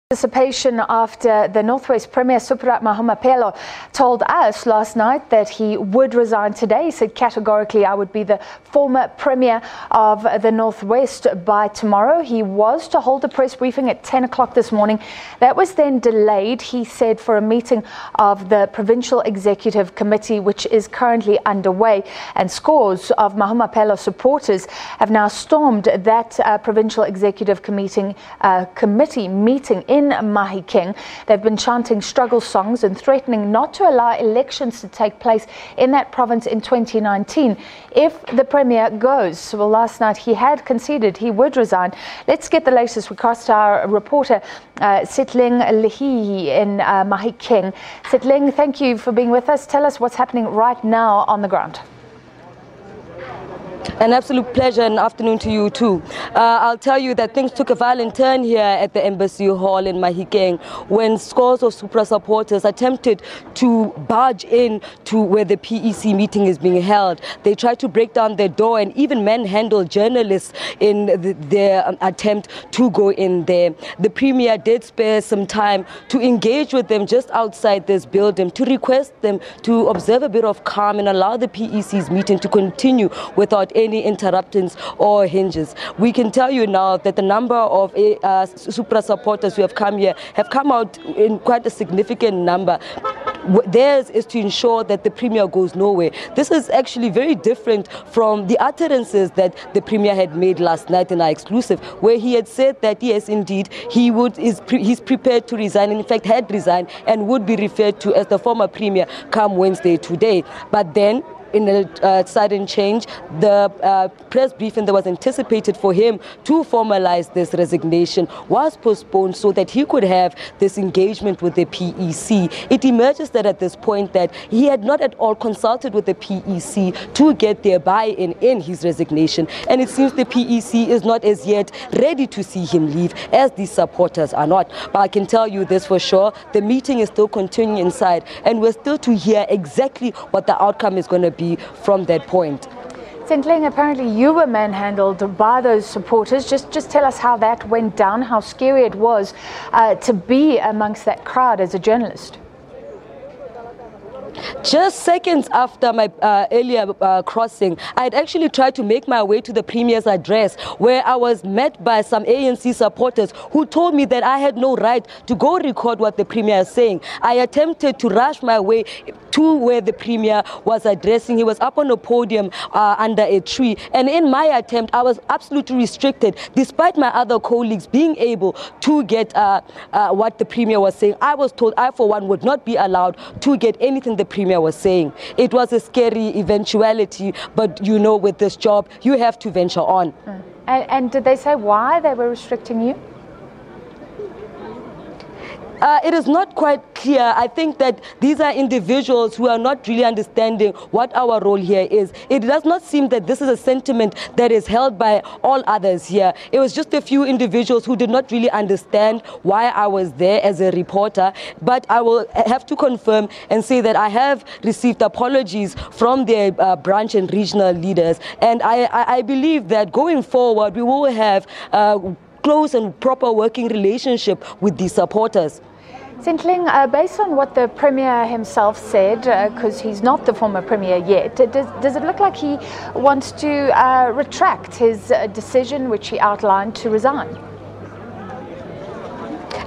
Anticipation after the Northwest Premier Supra Mahumapelo told us last night that he would resign today. He said categorically, I would be the former Premier of the Northwest by tomorrow. He was to hold a press briefing at 10 o'clock this morning. That was then delayed, he said, for a meeting of the Provincial Executive Committee, which is currently underway. And scores of Mahumapelo supporters have now stormed that Provincial Executive Committee meeting in Mahikeng. They've been chanting struggle songs and threatening not to allow elections to take place in that province in 2019 if the Premier goes. Well, last night he had conceded he would resign. Let's get the latest. We cast our reporter Sentleeng Lehihi in Mahikeng. Sentleeng, thank you for being with us. Tell us what's happening right now on the ground. An absolute pleasure and afternoon to you too. I'll tell you that things took a violent turn here at the Embassy Hall in Mahikeng when scores of Supra supporters attempted to barge in to where the PEC meeting is being held. They tried to break down their door and even manhandle journalists in their attempt to go in there. The Premier did spare some time to engage with them just outside this building to request them to observe a bit of calm and allow the PEC's meeting to continue without any interruptions or hinges. We can tell you now that the number of Supra supporters who have come here have come out in quite a significant number. Theirs is to ensure that the Premier goes nowhere. This is actually very different from the utterances that the Premier had made last night in our exclusive, where he had said that yes, indeed, he's prepared to resign, and in fact had resigned and would be referred to as the former Premier come Wednesday today. But then, in a sudden change, the press briefing that was anticipated for him to formalize this resignation was postponed so that he could have this engagement with the PEC. It emerges that at this point that he had not at all consulted with the PEC to get their buy-in in his resignation, and it seems the PEC is not as yet ready to see him leave, as these supporters are not. But I can tell you this for sure, the meeting is still continuing inside, and we're still to hear exactly what the outcome is going to be from that point. Sentleeng, apparently you were manhandled by those supporters. Just tell us how that went down, how scary it was to be amongst that crowd as a journalist. Just seconds after my earlier crossing, I had actually tried to make my way to the Premier's address, where I was met by some ANC supporters who told me that I had no right to go record what the Premier is saying. I attempted to rush my way to where the Premier was addressing. He was up on a podium under a tree, and in my attempt I was absolutely restricted, despite my other colleagues being able to get what the Premier was saying. I was told I for one would not be allowed to get anything the Premier was saying. It was a scary eventuality, but you know, with this job you have to venture on. And did they say why they were restricting you? It is not quite clear. I think that these are individuals who are not really understanding what our role here is. It does not seem that this is a sentiment that is held by all others here. It was just a few individuals who did not really understand why I was there as a reporter. But I will have to confirm and say that I have received apologies from their branch and regional leaders. And I believe that going forward we will have close and proper working relationship with these supporters. Sentleeng, based on what the Premier himself said, because he's not the former Premier yet, does it look like he wants to retract his decision which he outlined to resign?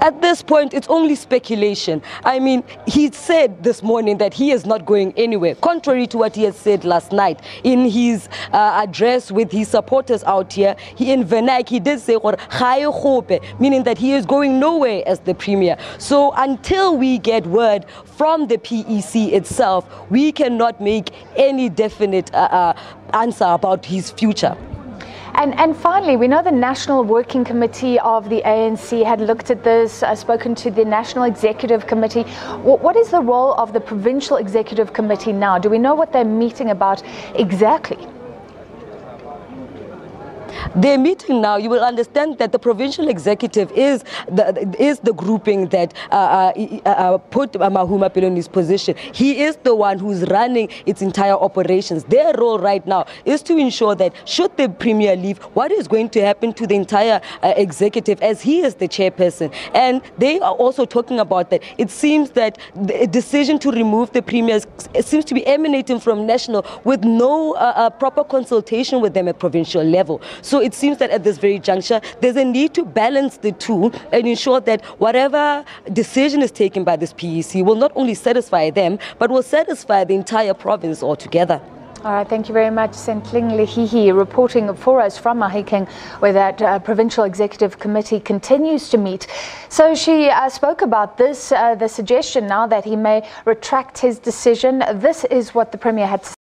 At this point, it's only speculation. I mean, he said this morning that he is not going anywhere, contrary to what he had said last night. In his address with his supporters out here, in Vernac, he did say, meaning that he is going nowhere as the Premier. So until we get word from the PEC itself, we cannot make any definite answer about his future. And finally, we know the National Working Committee of the ANC had looked at this, spoken to the National Executive Committee. What is the role of the Provincial Executive Committee now? Do we know what they're meeting about exactly? They're meeting now. You will understand that the provincial executive is the grouping that put Mahumapelo in his position. He is the one who's running its entire operations. Their role right now is to ensure that should the Premier leave, what is going to happen to the entire executive, as he is the chairperson. And they are also talking about that. It seems that the decision to remove the Premier seems to be emanating from national with no proper consultation with them at provincial level. So it seems that at this very juncture, there's a need to balance the two and ensure that whatever decision is taken by this PEC will not only satisfy them, but will satisfy the entire province altogether. All right, thank you very much, Sentleeng Lehihi, reporting for us from Mahikeng, where that Provincial Executive Committee continues to meet. So she spoke about this, the suggestion now that he may retract his decision. This is what the Premier had to say.